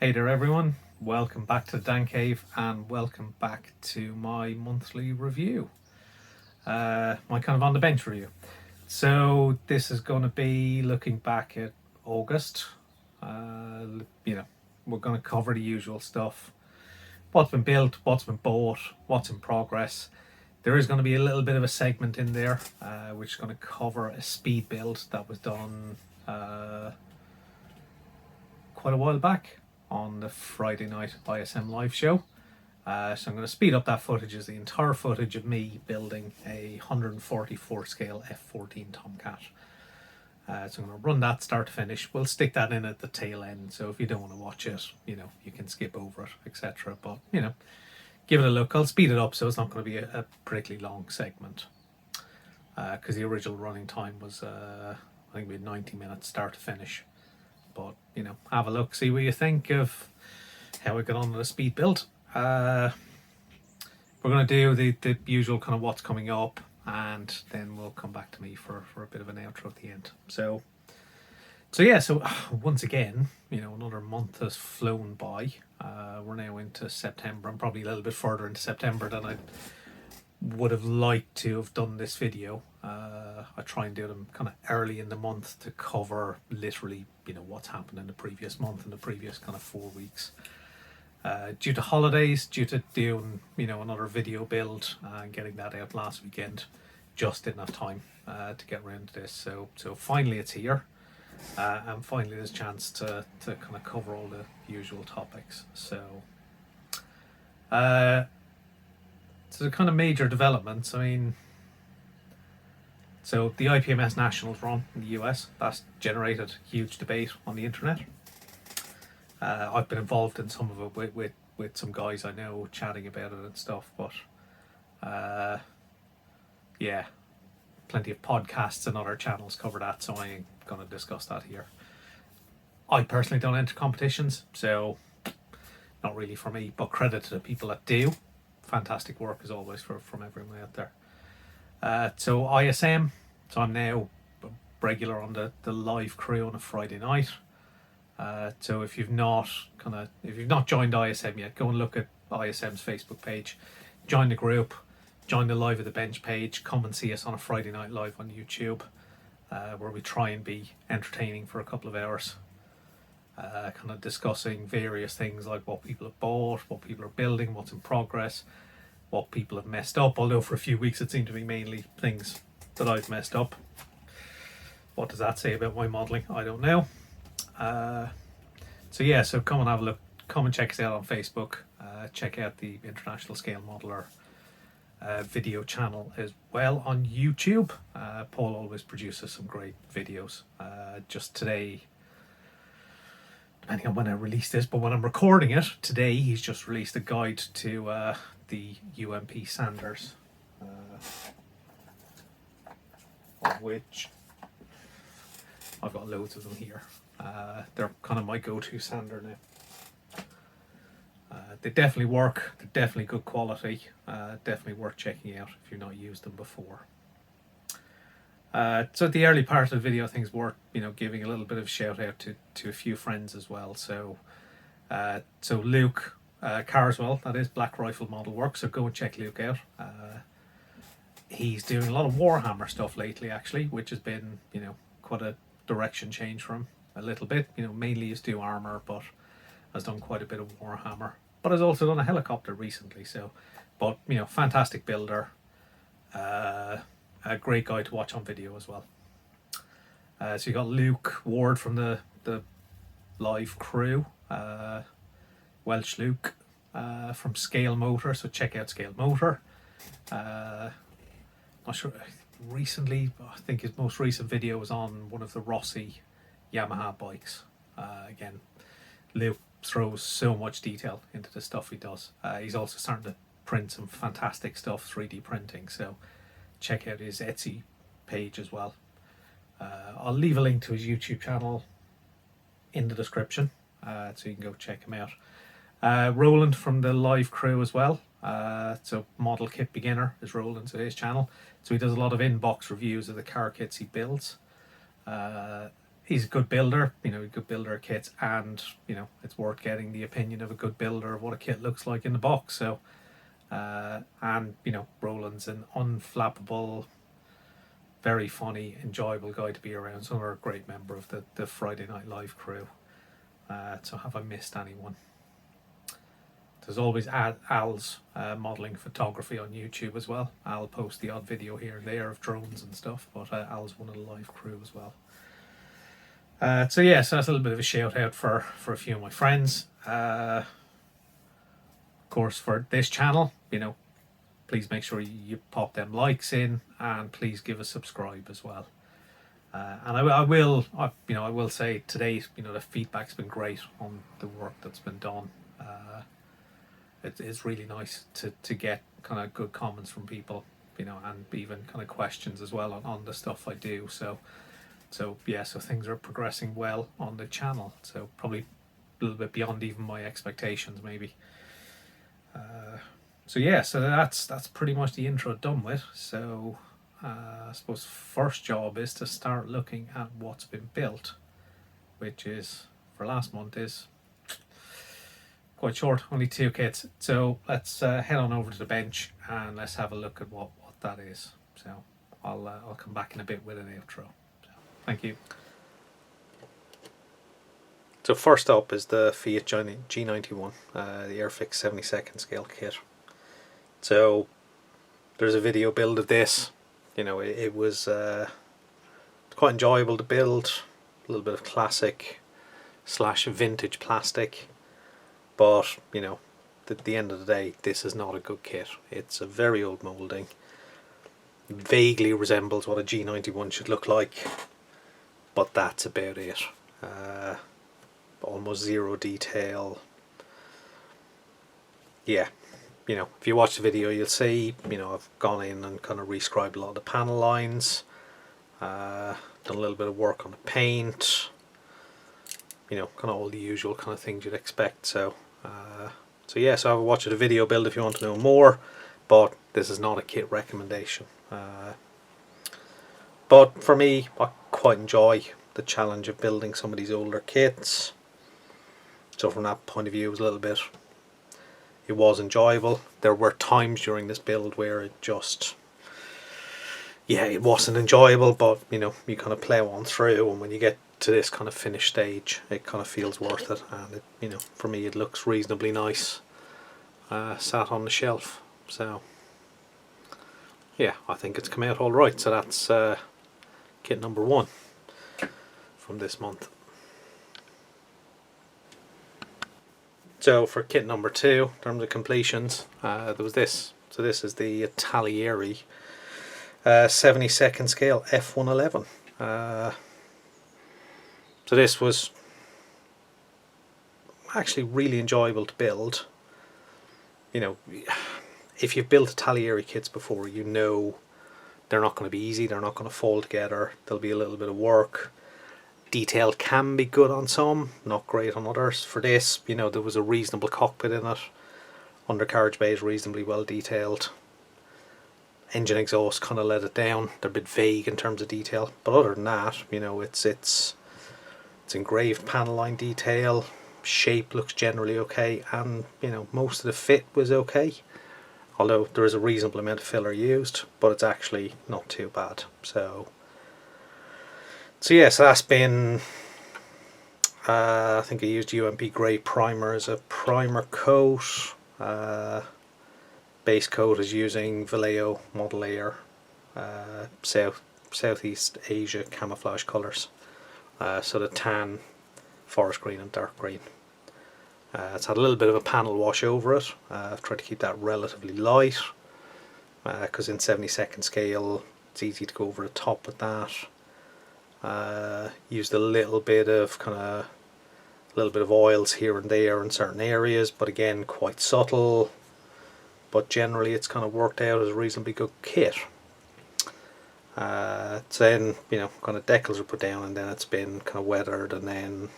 Hey there everyone, welcome back to Dan Cave and welcome back to my monthly review, my kind of on the bench review. So this is going to be looking back at August. We're going to cover the usual stuff: what's been built, what's been bought, what's in progress. There is going to be a little bit of a segment in there which is going to cover a speed build that was done quite a while back on the Friday night ISM live show. So I'm going to speed up that footage as the entire footage of me building a 144 scale F14 Tomcat. So I'm going to run that start to finish. We'll stick that in at the tail end, so if you don't want to watch it, you can skip over it, etc. But give it a look. I'll speed it up so it's not going to be a particularly long segment, because the original running time was I think we had 90 minutes start to finish. But have a look, see what you think of how we got on with the speed build. We're going to do the usual kind of what's coming up, and then we'll come back to me for a bit of an outro at the end. So once again, another month has flown by. We're now into September. I'm probably a little bit further into September than I would have liked to have done this video. I try and do them kind of early in the month to cover literally what's happened in the previous month and the previous kind of 4 weeks. Due to holidays, due to doing another video build and getting that out last weekend, just didn't have time to get around to this. So finally it's here, and finally there's a chance to kind of cover all the usual topics. So the kind of major developments, so the IPMS Nationals were on in the US. That's generated huge debate on the internet. I've been involved in some of it with some guys I know, chatting about it and stuff, but plenty of podcasts and other channels cover that, so I ain't going to discuss that here. I personally don't enter competitions, so not really for me, but credit to the people that do. Fantastic work as always from everyone out there. So ISM, so I'm now regular on the live crew on a Friday night. So if you've not joined ISM yet, go and look at ISM's Facebook page, join the group, join the Live at the Bench page, come and see us on a Friday night live on YouTube, where we try and be entertaining for a couple of hours, kind of discussing various things like what people have bought, what people are building, what's in progress, what people have messed up, although for a few weeks it seemed to be mainly things that I've messed up. What does that say about my modelling? I don't know. So come and have a look, come and check us out on Facebook, check out the International Scale Modeler video channel as well on YouTube. Paul always produces some great videos. Just today, depending on when I release this, but when I'm recording it today, he's just released a guide to the UMP Sanders, of which I've got loads of them here. They're kind of my go-to sander now. They definitely work, they're definitely good quality, definitely worth checking out if you've not used them before. So at the early part of the video, I think it's worth giving a little bit of a shout out to a few friends as well. So Luke Carswell, that is Black Rifle Model Works, so go and check Luke out. He's doing a lot of Warhammer stuff lately actually, which has been quite a direction change for him a little bit. Mainly used to do armor, but has done quite a bit of Warhammer, but has also done a helicopter recently. But fantastic builder, a great guy to watch on video as well. So you got Luke Ward from the live crew, Welsh Luke, from Scale Motor, so check out Scale Motor. Not sure, recently, I think his most recent video was on one of the Rossi Yamaha bikes. Again, Luke throws so much detail into the stuff he does. He's also starting to print some fantastic stuff, 3D printing, so check out his Etsy page as well. I'll leave a link to his YouTube channel in the description, so you can go check him out. Roland from the live crew as well, so Modelkit Beginner is Roland to his channel, so he does a lot of in-box reviews of the car kits he builds. he's a good builder, a good builder of kits, and it's worth getting the opinion of a good builder of what a kit looks like in the box. So and Roland's an unflappable, very funny, enjoyable guy to be around. So another great member of the Friday Night Live crew. So have I missed anyone? There's always Al's modelling photography on YouTube as well. I'll post the odd video here and there of drones and stuff, but Al's one of the live crew as well. So that's a little bit of a shout out for a few of my friends. Of course, for this channel, please make sure you pop them likes in, and please give a subscribe as well. And I will say today, the feedback's been great on the work that's been done. It's really nice to get kind of good comments from people, and even kind of questions as well on the stuff I do. So things are progressing well on the channel. So probably a little bit beyond even my expectations, maybe. So that's pretty much the intro done with. So I suppose first job is to start looking at what's been built, which is for last month is quite short, only 2 kits. So let's head on over to the bench and let's have a look at what that is. So I'll come back in a bit with an outro. So, thank you. So first up is the Fiat G91, the Airfix 72nd scale kit. So there's a video build of this. It was quite enjoyable to build. A little bit of classic / vintage plastic. But, at the end of the day, this is not a good kit. It's a very old moulding. Vaguely resembles what a G91 should look like. But that's about it. Almost zero detail. Yeah. If you watch the video, you'll see, I've gone in and kind of rescribed a lot of the panel lines. Done a little bit of work on the paint. Kind of all the usual kind of things you'd expect. So have a watch of the video build if you want to know more, but this is not a kit recommendation. But for me, I quite enjoy the challenge of building some of these older kits. So from that point of view, it was enjoyable. There were times during this build where it wasn't enjoyable, but you kind of plow on through, and when you get to this kind of finished stage, it kind of feels worth it, and for me it looks reasonably nice sat on the shelf. So I think it's come out all right. So that's kit number 1 from this month. So for kit number 2, in terms of completions, there was this. So this is the Taglieri 72nd scale F111. So this was actually really enjoyable to build. If you've built Taglieri kits before, they're not going to be easy, they're not going to fall together, there'll be a little bit of work. Detail can be good on some, not great on others. For this, there was a reasonable cockpit in it. Undercarriage bay is reasonably well detailed. Engine exhaust kind of let it down. They're a bit vague in terms of detail, but other than that, it's engraved panel line detail. Shape looks generally okay, and most of the fit was okay. Although there is a reasonable amount of filler used, but it's actually not too bad. So that's been. I think I used UMP grey primer as a primer coat. Base coat is using Vallejo Model Air Southeast Asia camouflage colours. So the tan, forest green and dark green. It's had a little bit of a panel wash over it. I've tried to keep that relatively light because in 72nd scale it's easy to go over the top with that. Used a little bit of oils here and there in certain areas, but again quite subtle. But generally it's kind of worked out as a reasonably good kit. So then kind of decals are put down, and then it's been kind of weathered, and then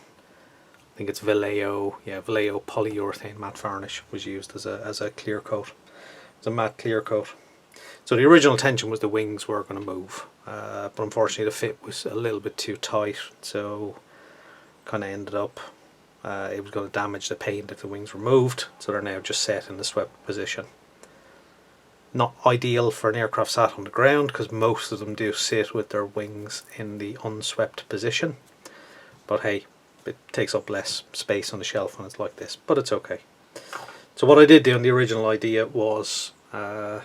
I think it's Vallejo polyurethane matte varnish was used as a clear coat. It's a matte clear coat. So the original intention was the wings were going to move, but unfortunately the fit was a little bit too tight, so kind of ended up it was going to damage the paint if the wings were moved, so they're now just set in the swept position. Not ideal for an aircraft sat on the ground, because most of them do sit with their wings in the unswept position, but hey, it takes up less space on the shelf when it's like this, but it's okay. So what I did do in the original idea was, so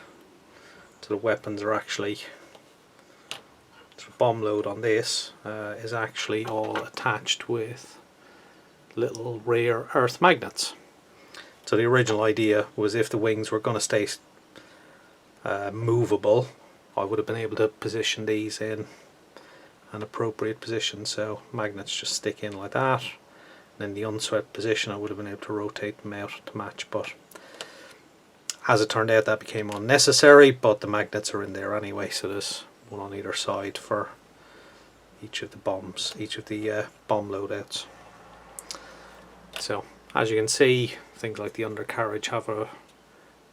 the weapons are actually, the bomb load on this is actually all attached with little rare earth magnets. So the original idea was if the wings were going to stay movable, I would have been able to position these in an appropriate position, so magnets just stick in like that, and in the unswept position I would have been able to rotate them out to match, but as it turned out that became unnecessary, but the magnets are in there anyway, so there's one on either side for each of the bombs, each of the bomb loadouts. So as you can see, things like the undercarriage have a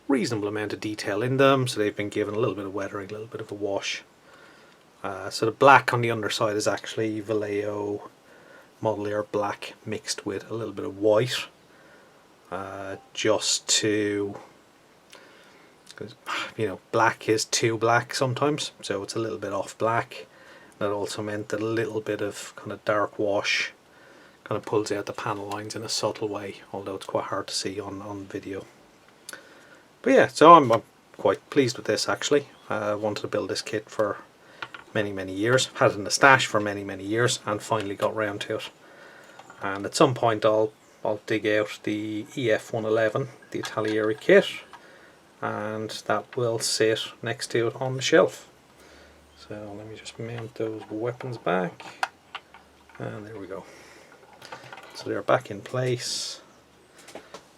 reasonable amount of detail in them, so they've been given a little bit of weathering, a little bit of a wash. So the black on the underside is actually Vallejo Model Air black mixed with a little bit of white, just to, because you know, black is too black sometimes, so it's a little bit off black. That also meant that a little bit of kind of dark wash kind of pulls out the panel lines in a subtle way, although it's quite hard to see on video. But yeah, so I'm quite pleased with this actually. I wanted to build this kit for many years, had it in the stash for many years, and finally got round to it. And at some point I'll dig out the EF-111, the Italieri kit, and that will sit next to it on the shelf. So let me just mount those weapons back, and there we go. So they're back in place,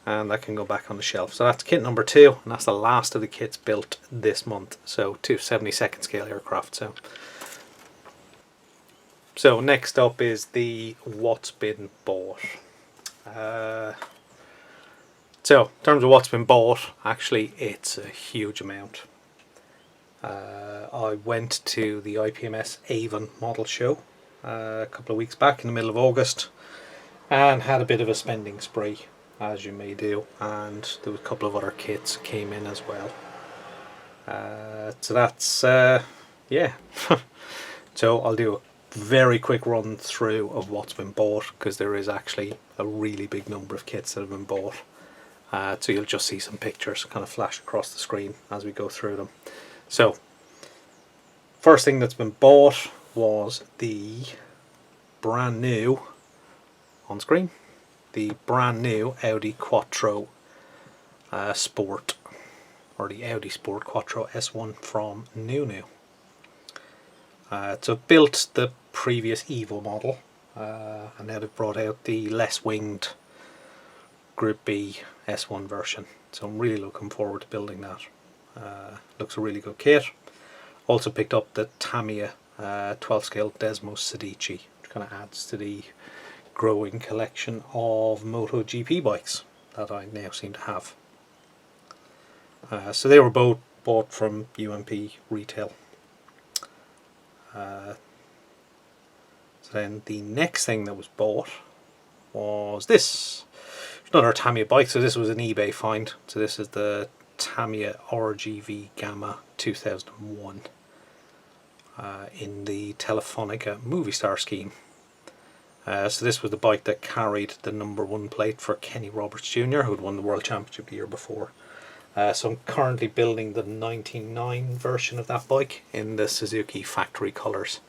and that can go back on the shelf. So that's kit number 2, and that's the last of the kits built this month. So 2 72nd scale aircraft. So next up is the what's been bought. So in terms of what's been bought, actually it's a huge amount. I went to the IPMS Avon model show a couple of weeks back in the middle of August, and had a bit of a spending spree, as you may do, and there was a couple of other kits came in as well. So that's yeah. So I'll do a very quick run through of what's been bought, because there is actually a really big number of kits that have been bought. So you'll just see some pictures kind of flash across the screen as we go through them. So first thing that's been bought was the brand new, on screen, the brand new Audi Quattro Sport, or the Audi Sport Quattro S1 from NuNu. So built the previous Evo model, and now they've brought out the less winged Group B S1 version. So I'm really looking forward to building that. Looks a really good kit. Also picked up the Tamiya 12 scale Desmos Sedici, which kind of adds to the growing collection of MotoGP bikes that I now seem to have. So they were both bought from UMP retail. So then the next thing that was bought was this. Another Tamiya bike, so this was an eBay find. So this is the Tamiya RGV Gamma 2001 in the Telefonica Movie Star scheme. So this was the bike that carried the #1 plate for Kenny Roberts Jr., who had won the World Championship the year before. So I'm currently building the 99 version of that bike in the Suzuki factory colours,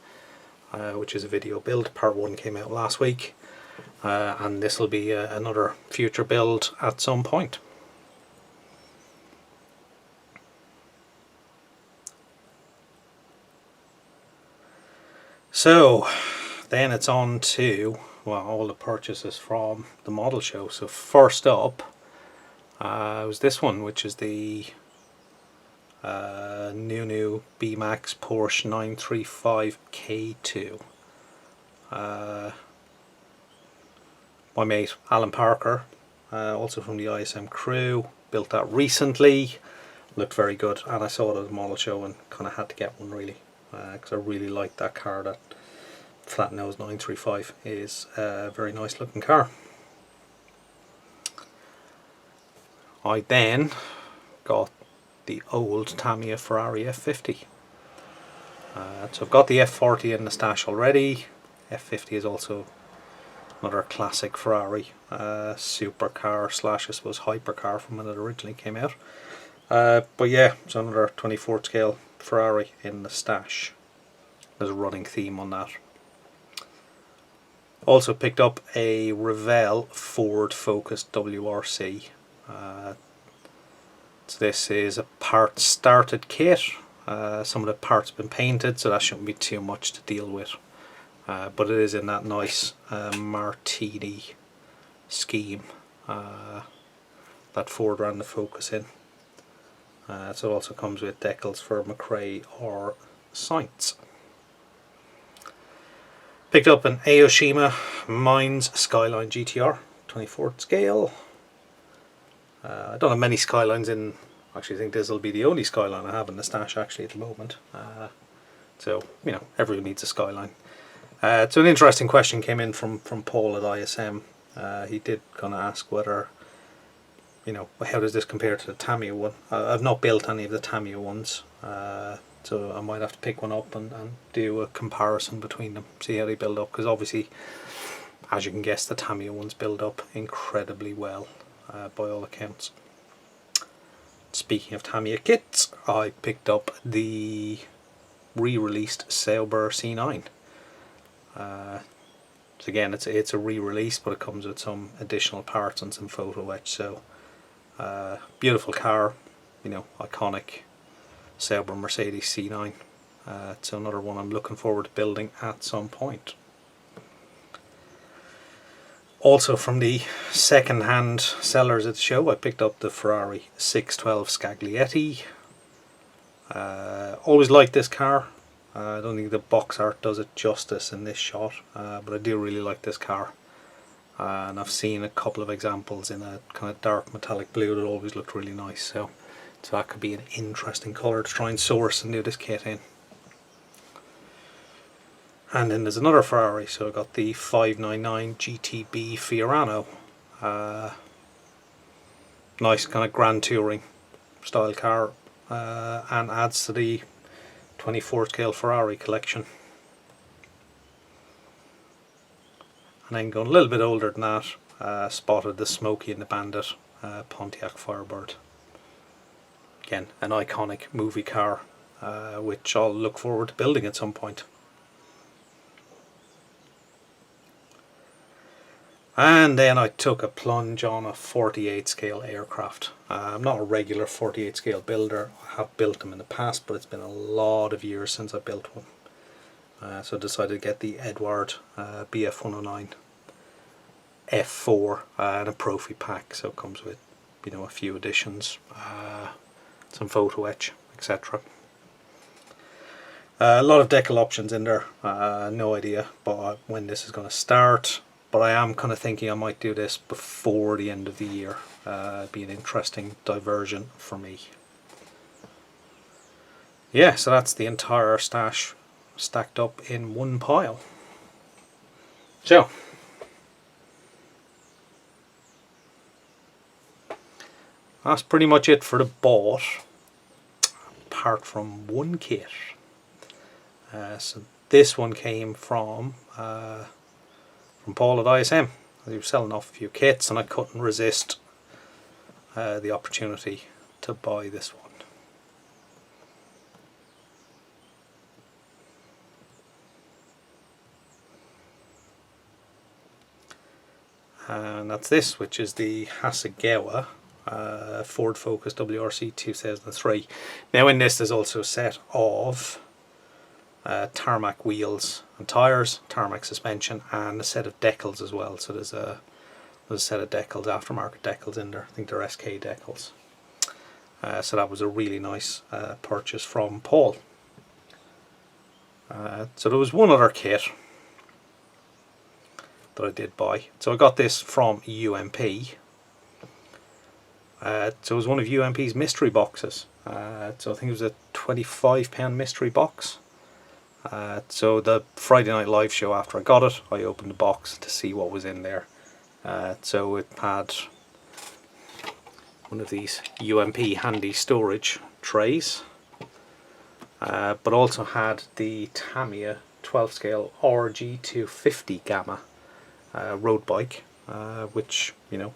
which is a video build. Part 1 came out last week, and this will be another future build at some point. So then it's on to, well, all the purchases from the model show. So first up was this one, which is the NuNu B-Max Porsche 935 K2. My mate Alan Parker, also from the ISM crew, built that recently. looked very good, and I saw it at a model show and kind of had to get one really, because I really liked that car. That flat nose 935 is a very nice looking car. I then got the old Tamiya Ferrari F50. So I've got the F40 in the stash already. F50 is also another classic Ferrari supercar slash I suppose hypercar from when it originally came out. But yeah, it's another 24th scale Ferrari in the stash. There's a running theme on that. Also picked up a Revell Ford Focus WRC. So this is a part started kit. Some of the parts have been painted, so that shouldn't be too much to deal with. But it is in that nice martini scheme that Ford ran the Focus in. So it also comes with decals for McRae or Sainz. Picked up an Aoshima Mines Skyline GTR 24th scale. I don't have many Skylines in. Actually, I think this will be the only Skyline I have in the stash actually at the moment. So, you know, everyone needs a Skyline. So an interesting question came in from Paul at ISM. He did kind of ask whether, you know, how does this compare to the Tamiya one? I've not built any of the Tamiya ones, so I might have to pick one up and do a comparison between them, see how they build up, because obviously, as you can guess, the Tamiya ones build up incredibly well, by all accounts. Speaking of Tamiya kits, I picked up the re-released Sauber C9. So again, it's a re-release, but it comes with some additional parts and some photo etch. So beautiful car, you know, iconic Sauber Mercedes C9. It's another one I'm looking forward to building at some point. Also from the second-hand sellers at the show, I picked up the Ferrari 612 Scaglietti. Always liked this car. I don't think the box art does it justice in this shot, but I do really like this car. And I've seen a couple of examples in a kind of dark metallic blue that always looked really nice. So that could be an interesting colour to try and source and do this kit in. And then there's another Ferrari, so I got the 599 GTB Fiorano. Nice kind of grand touring style car, and adds to the 24 scale Ferrari collection. And then going a little bit older than that, spotted the Smokey and the Bandit Pontiac Firebird. Again, an iconic movie car, which I'll look forward to building at some point. And then I took a plunge on a 48 scale aircraft. I'm not a regular 48 scale builder. I have built them in the past, but it's been a lot of years since I built one. So I decided to get the Edward BF109 F4 and a Profi pack. So it comes with, you know, a few additions, some photo etch, etc. A lot of decal options in there. No idea but when this is going to start. But I am kind of thinking I might do this before the end of the year. Be an interesting diversion for me. Yeah, so that's the entire stash stacked up in one pile. So that's pretty much it for the bought, apart from one kit. So this one came from Paul at ISM. He was selling off a few kits and I couldn't resist the opportunity to buy this one. And that's this, which is the Hasegawa Ford Focus WRC 2003. Now in this there's also a set of tarmac wheels and tyres, tarmac suspension, and a set of decals as well. So there's a set of decals, aftermarket decals in there. I think they're SK decals. So that was a really nice purchase from Paul. So there was one other kit that I did buy. So I got this from UMP. So it was one of UMP's mystery boxes. So I think it was a £25 mystery box. So the Friday Night Live show, after I got it, I opened the box to see what was in there. So it had one of these UMP handy storage trays, but also had the Tamiya 12 scale RG250 Gamma road bike, which, you know,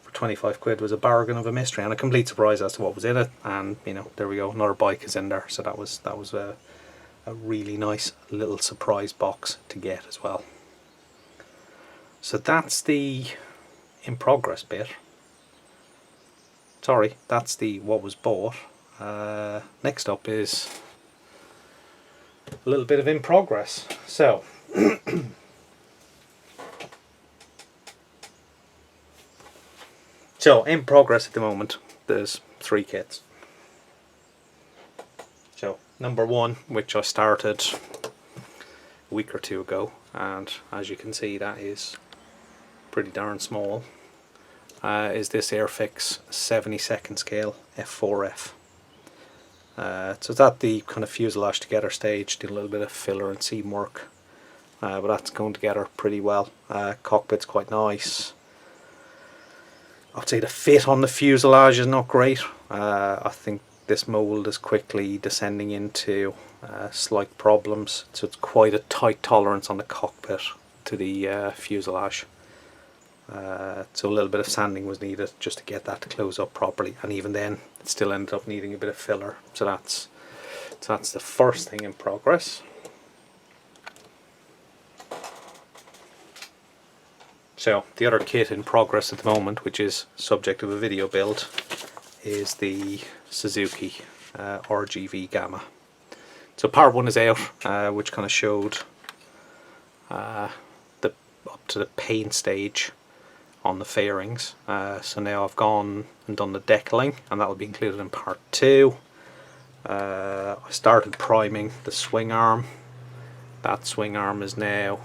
for 25 quid was a bargain of a mystery and a complete surprise as to what was in it. And, you know, there we go, another bike is in there. So that was a really nice little surprise box to get as well. So that's the in progress bit. Sorry, that's the what was bought. Next up is a little bit of in progress. So so in progress at the moment there's 3 kits. So number 1, which I started a week or 2 ago, and as you can see that is pretty darn small, is this Airfix 72nd scale F4F. So it's at the kind of fuselage together stage, did a little bit of filler and seam work, but that's going together pretty well. Cockpit's quite nice. I'd say the fit on the fuselage is not great. I think this mould is quickly descending into slight problems, so it's quite a tight tolerance on the cockpit to the fuselage. So a little bit of sanding was needed just to get that to close up properly, and even then it still ended up needing a bit of filler. So that's the first thing in progress. So the other kit in progress at the moment, which is subject of a video build, is the Suzuki RGV Gamma. So part 1 is out, which kind of showed up to the paint stage on the fairings. So now I've gone and done the decaling, and that will be included in part 2. I started priming the swing arm. That swing arm is now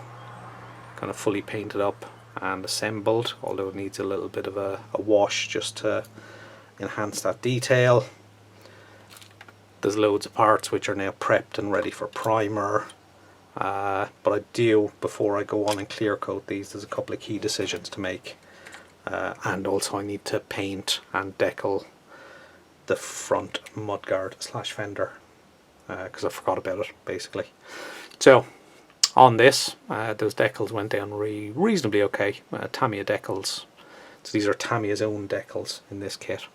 kind of fully painted up and assembled, although it needs a little bit of a wash just to enhance that detail. There's loads of parts which are now prepped and ready for primer, but I do, before I go on and clear coat these, there's a couple of key decisions to make, and also I need to paint and decal the front mudguard / fender, because I forgot about it basically. So on this, those decals went down reasonably okay. Tamiya decals. So these are Tamiya's own decals in this kit,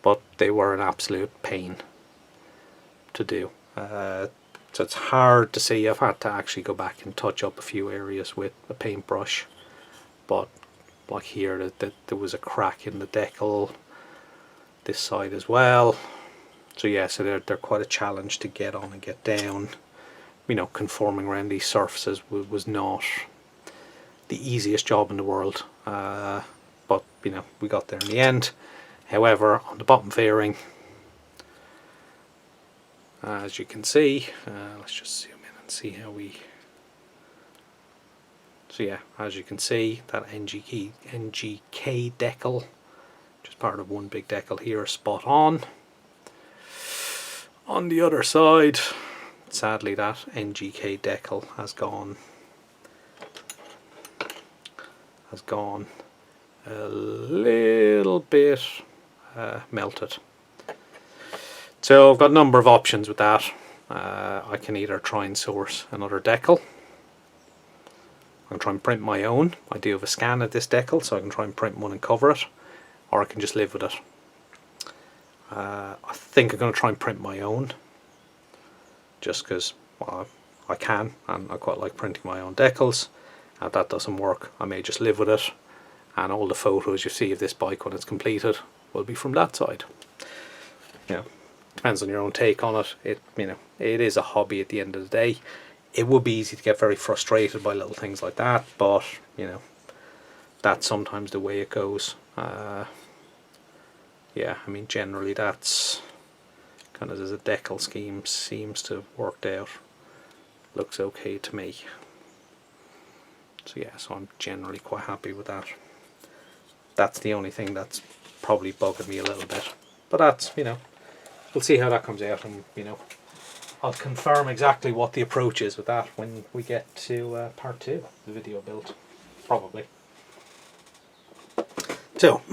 but they were an absolute pain to do. So it's hard to see. I've had to actually go back and touch up a few areas with a paintbrush, but like here, there was a crack in the decal. This side as well. So yeah, so they're quite a challenge to get on and get down. You know, conforming around these surfaces was not the easiest job in the world, but you know, we got there in the end. However, on the bottom fairing, as you can see, let's just zoom in and see how we. So yeah, as you can see, that NGK decal, which is part of one big decal here, is spot on. On the other side, sadly, that NGK decal has gone a little bit melted. So I've got a number of options with that. I can either try and source another decal. I can try and print my own. I do have a scan of this decal, so I can try and print one and cover it, or I can just live with it. I think I'm going to try and print my own, just because, well, I can, and I quite like printing my own decals. If that doesn't work, I may just live with it, and all the photos you see of this bike when it's completed will be from that side. You know, depends on your own take on it. You know, it is a hobby at the end of the day. It would be easy to get very frustrated by little things like that, but you know, that's sometimes the way it goes. Yeah, I mean, generally that's kind of, as a decal scheme seems to have worked out. Looks okay to me. So yeah, so I'm generally quite happy with that. That's the only thing that's probably bugging me a little bit, but that's, you know, we'll see how that comes out, and I'll confirm exactly what the approach is with that when we get to part 2, the video build, probably. So,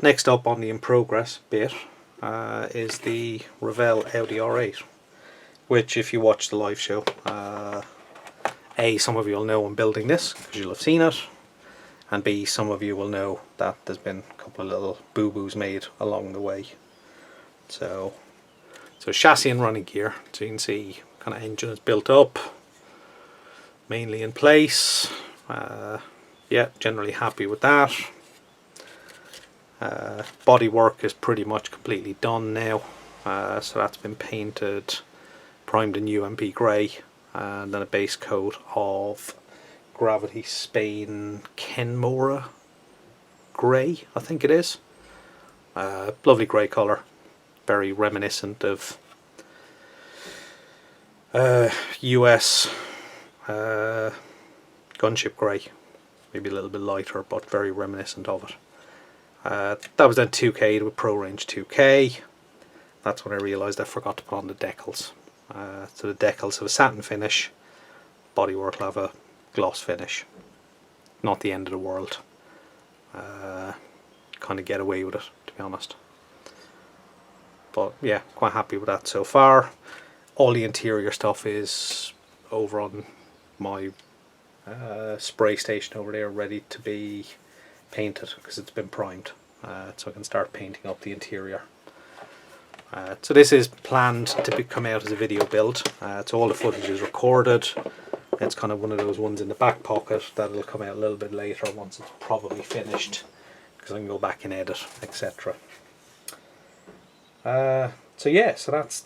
next up on the in progress bit is the Revell Audi R8, which, if you watch the live show, A, some of you will know I'm building this because you'll have seen it, and B, some of you will know that there's been a couple of little boo-boos made along the way. So chassis and running gear, so you can see kind of engine is built up, mainly in place. Yeah, generally happy with that. Body work is pretty much completely done now, so that's been painted, primed in UMP grey, and then a base coat of Gravity Spain Kenmora grey, I think it is. Lovely grey colour, very reminiscent of US gunship grey, maybe a little bit lighter, but very reminiscent of it. That was then 2K'd with Pro Range 2K. That's when I realised I forgot to put on the decals. So the decals have a satin finish, bodywork will have a gloss finish. Not the end of the world. Kind of get away with it, to be honest. But yeah, quite happy with that so far. All the interior stuff is over on my spray station over there, ready to be painted because it's been primed, so I can start painting up the interior. So this is planned to come out as a video build. So all the footage is recorded. It's kind of one of those ones in the back pocket that'll come out a little bit later once it's probably finished, because I can go back and edit, etc. So yeah, so that's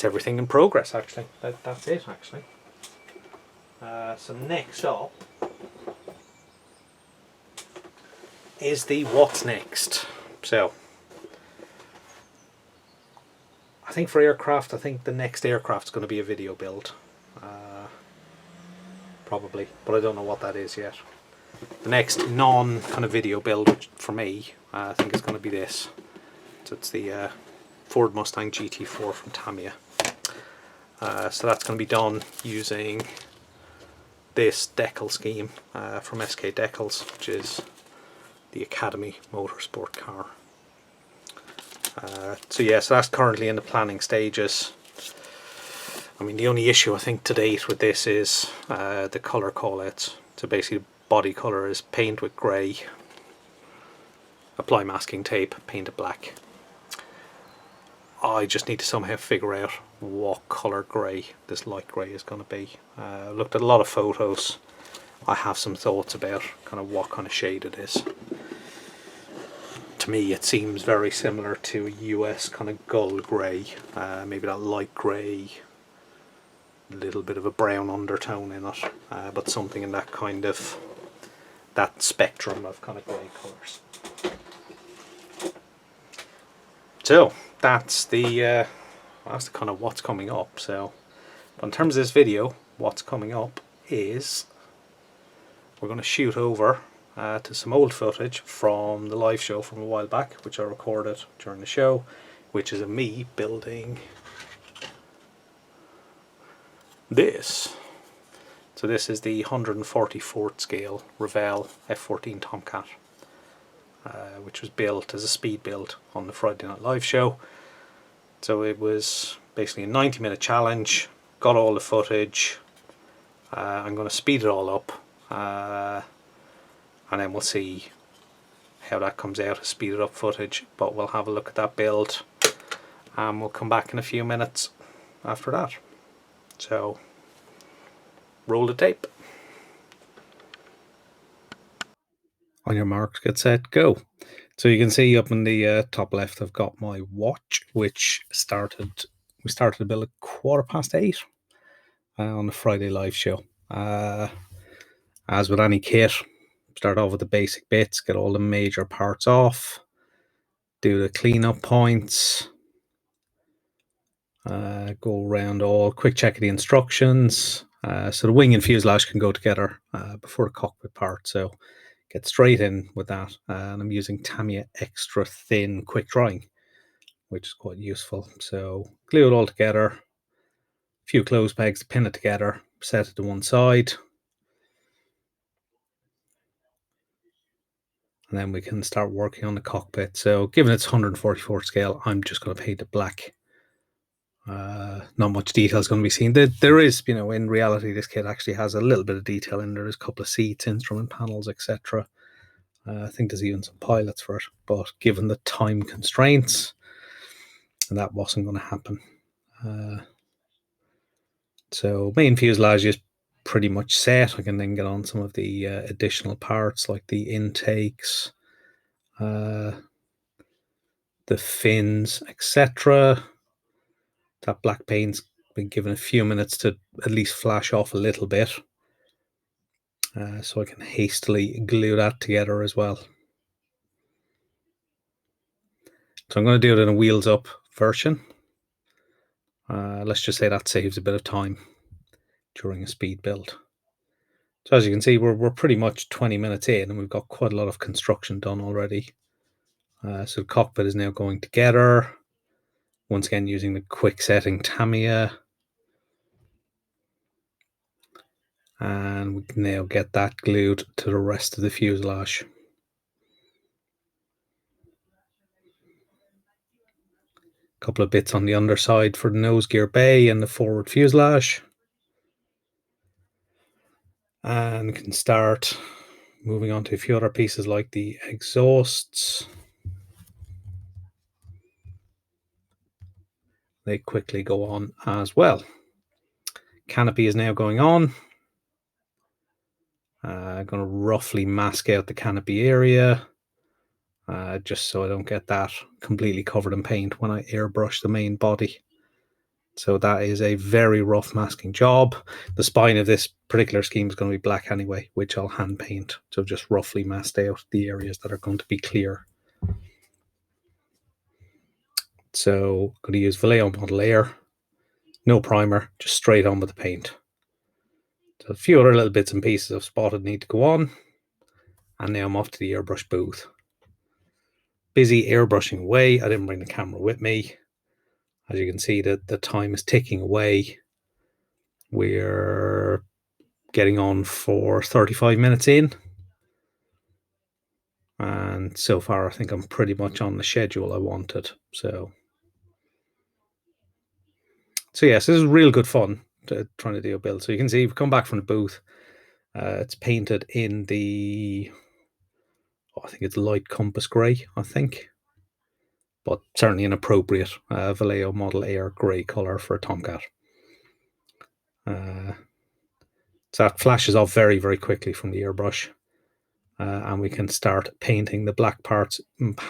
everything in progress, actually. That's it, actually. So next up is the what's next. So I think for aircraft, I think the next aircraft's going to be a video build, probably, but I don't know what that is yet. The next non kind of video build, which for me, I think is going to be this. So it's the Ford Mustang GT4 from Tamiya. So that's going to be done using this decal scheme from SK Decals, which is the Academy Motorsport car. So yeah, so that's currently in the planning stages. I mean, the only issue I think to date with this is the colour callouts. So basically, the body colour is paint with grey, apply masking tape, paint it black. I just need to somehow figure out what colour grey this light grey is going to be. Looked at a lot of photos. I have some thoughts about kind of what kind of shade it is. To me, it seems very similar to a US kind of gold grey, maybe that light grey, a little bit of a brown undertone in it, but something in that kind of, that spectrum of kind of grey colours. So that's the kind of what's coming up. So, but in terms of this video, what's coming up is we're going to shoot over to some old footage from the live show from a while back, which I recorded during the show, which is of me building this. So this is the 144th scale Revell F14 Tomcat, which was built as a speed build on the Friday Night Live show. So it was basically a 90-minute challenge, got all the footage. I'm going to speed it all up, and then we'll see how that comes out as speeded up footage, but we'll have a look at that build and we'll come back in a few minutes after that. So roll the tape. On your marks, get set, go. So you can see up in the top left I've got my watch, which we started to build at 8:15 on the Friday live show. As with any kit, start off with the basic bits, get all the major parts off, do the cleanup points, go around all, quick check of the instructions. So the wing and fuselage can go together before the cockpit part, so get straight in with that. And I'm using Tamiya Extra Thin Quick Drying, which is quite useful. So glue it all together, a few clothes pegs to pin it together, set it to one side, and then we can start working on the cockpit. So given it's 144 scale, I'm just going to paint it black. Not much detail is going to be seen. There is, in reality, this kit actually has a little bit of detail in there. There's a couple of seats, instrument panels, etc. I think there's even some pilots for it, but given the time constraints, that wasn't going to happen. So main fuselage is pretty much set. I can then get on some of the additional parts like the intakes, the fins, etc. That black paint's been given a few minutes to at least flash off a little bit, so I can hastily glue that together as well. So I'm going to do it in a wheels up version. Let's just say that saves a bit of time during a speed build. So as you can see, we're pretty much 20 minutes in and we've got quite a lot of construction done already. So the cockpit is now going together. Once again, using the quick setting Tamiya. And we can now get that glued to the rest of the fuselage. A couple of bits on the underside for the nose gear bay and the forward fuselage. And we can start moving on to a few other pieces like the exhausts. They quickly go on as well. Canopy is now going on. I'm going to roughly mask out the canopy area, just so I don't get that completely covered in paint when I airbrush the main body. So that is a very rough masking job. The spine of this particular scheme is going to be black anyway, which I'll hand paint. So just roughly masked out the areas that are going to be clear. So I'm going to use Vallejo Model Air, no primer, just straight on with the paint. So a few other little bits and pieces I've spotted need to go on. And now I'm off to the airbrush booth. Busy airbrushing away. I didn't bring the camera with me. As you can see, the time is ticking away. We're getting on for 35 minutes in. And so far, I think I'm pretty much on the schedule I wanted. So yes, this is real good fun trying to do a build. So you can see we've come back from the booth. It's painted in the, I think it's light compass grey, I think. But certainly an appropriate Vallejo Model Air grey colour for a Tomcat. So that flashes off very, very quickly from the airbrush. And we can start painting the black parts,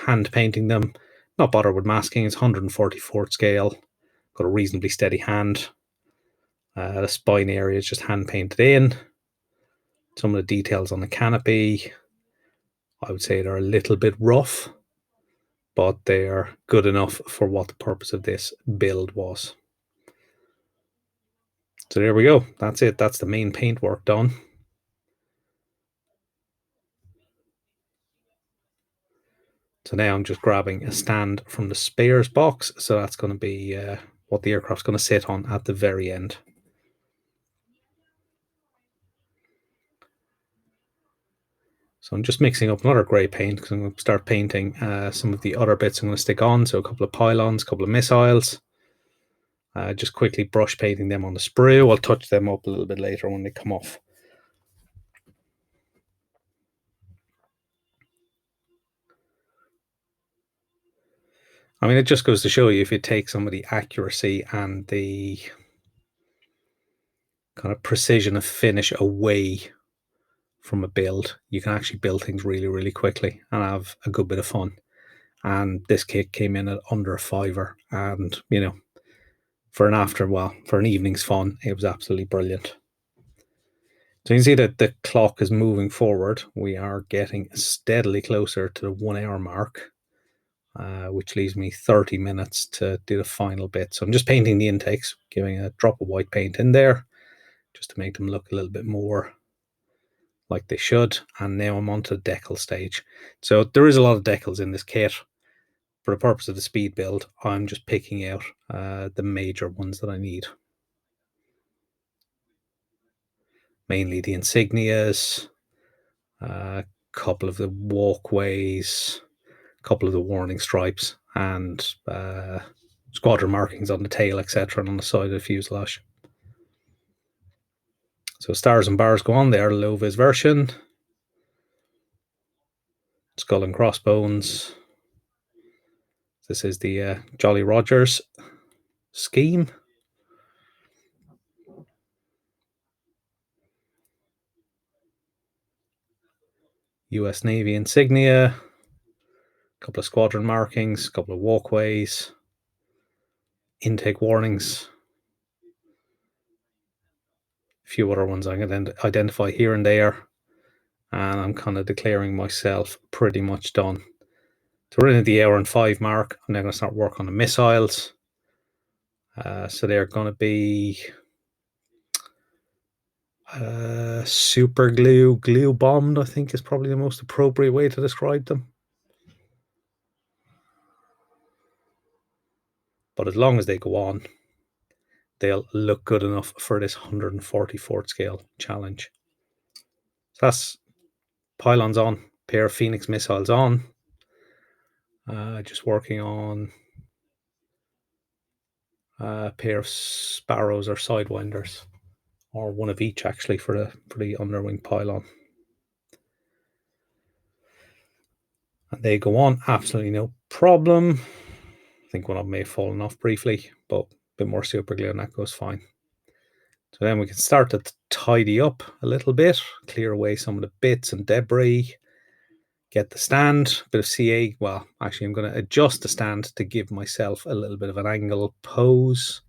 hand painting them. Not bother with masking, it's 144th scale. Got a reasonably steady hand. The spine area is just hand painted in. Some of the details on the canopy, I would say they're a little bit rough, but they're good enough for what the purpose of this build was. So there we go. That's it. That's the main paint work done. So now I'm just grabbing a stand from the spares box. So that's going to be what the aircraft's going to sit on at the very end. So I'm just mixing up another grey paint because I'm going to start painting some of the other bits I'm going to stick on. So a couple of pylons, a couple of missiles. Just quickly brush painting them on the sprue. I'll touch them up a little bit later when they come off. I mean, it just goes to show you, if you take some of the accuracy and the kind of precision of finish away from a build, you can actually build things really, really quickly and have a good bit of fun. And this kit came in at under a $5, and for an evening's fun, it was absolutely brilliant. So you can see that the clock is moving forward. We are getting steadily closer to the 1 hour mark, which leaves me 30 minutes to do the final bit. So I'm just painting the intakes, giving a drop of white paint in there just to make them look a little bit more like they should, and now I'm onto the decal stage. So there is a lot of decals in this kit. For the purpose of the speed build, I'm just picking out the major ones that I need. Mainly the insignias, a couple of the walkways, a couple of the warning stripes, and squadron markings on the tail, etc., and on the side of the fuselage. So stars and bars go on there, low vis version. Skull and crossbones. This is the Jolly Rogers scheme. US Navy insignia. A couple of squadron markings, a couple of walkways. Intake warnings. A few other ones I can identify here and there. And I'm kind of declaring myself pretty much done. So we're in at the hour and 5 mark. I'm now going to start work on the missiles. So they're going to be super glue bombed, I think is probably the most appropriate way to describe them. But as long as they go on, they'll look good enough for this 144th scale challenge. So that's pylons on, pair of Phoenix missiles on. Just working on a pair of Sparrows or Sidewinders, or one of each actually for the underwing pylon. And they go on absolutely no problem. I think one of them may have fallen off briefly, but a bit more super glue and that goes fine. So then we can start to tidy up a little bit, clear away some of the bits and debris, get the stand, a bit of CA. Well, actually I'm going to adjust the stand to give myself a little bit of an angle pose,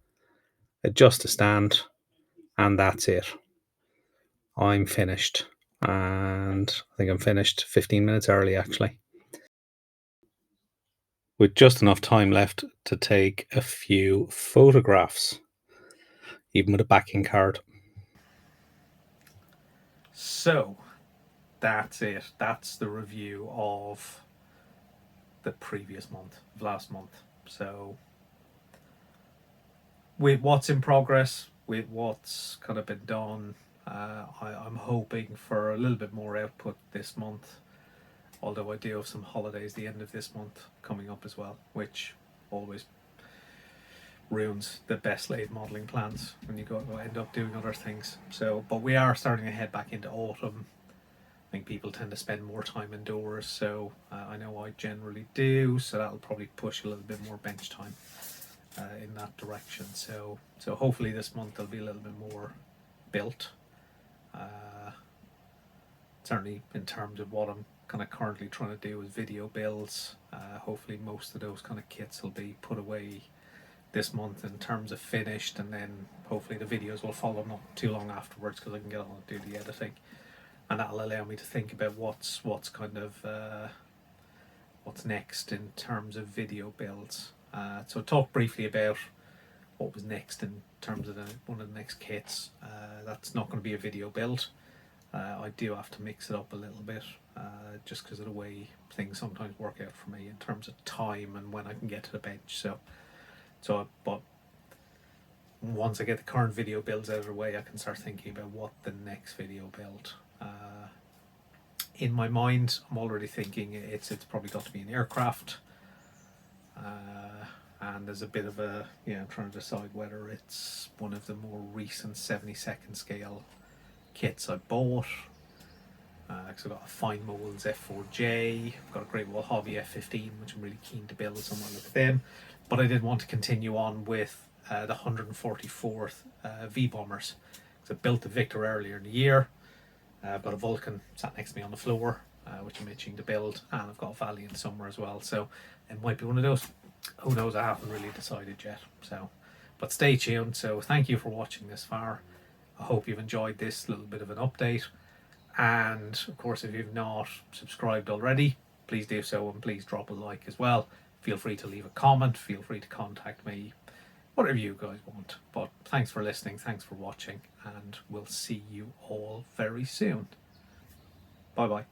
adjust the stand, and that's it. I'm finished. And I think I'm finished 15 minutes early actually, with just enough time left to take a few photographs, even with a backing card. So that's it. That's the review of the previous month, of last month. So with what's in progress, with what's kind of been done, I'm hoping for a little bit more output this month. Although I do have some holidays the end of this month coming up as well, which always ruins the best laid modelling plans when you go end up doing other things. So, but we are starting to head back into autumn. I think people tend to spend more time indoors, so I know I generally do. So that'll probably push a little bit more bench time in that direction. So hopefully this month there'll be a little bit more built. Certainly in terms of what I'm kind of currently trying to do with video builds. Hopefully most of those kind of kits will be put away this month in terms of finished, and then hopefully the videos will follow not too long afterwards because I can get on and do the editing, and that'll allow me to think about what's kind of what's next in terms of video builds. So talk briefly about what was next in terms of one of the next kits. That's not going to be a video build. I do have to mix it up a little bit, just because of the way things sometimes work out for me in terms of time and when I can get to the bench. But once I get the current video builds out of the way, I can start thinking about what the next video build. In my mind, I'm already thinking it's probably got to be an aircraft. And there's a bit of I'm trying to decide whether it's one of the more recent 72nd scale kits I bought. Because I've got a Fine Molds F4J, I've got a Great Wall Hobby F15, which I'm really keen to build, so I'm going to look at them. But I did want to continue on with the 144th V bombers. So I built the Victor earlier in the year. I've got a Vulcan sat next to me on the floor, which I'm itching to build, and I've got a Valiant somewhere as well. So it might be one of those. Who knows? I haven't really decided yet. So, but stay tuned. So thank you for watching this far. I hope you've enjoyed this little bit of an update. And of course, if you've not subscribed already, please do so, and please drop a like as well. Feel free to leave a comment, feel free to contact me, whatever you guys want. But thanks for listening, thanks for watching, and we'll see you all very soon. Bye bye.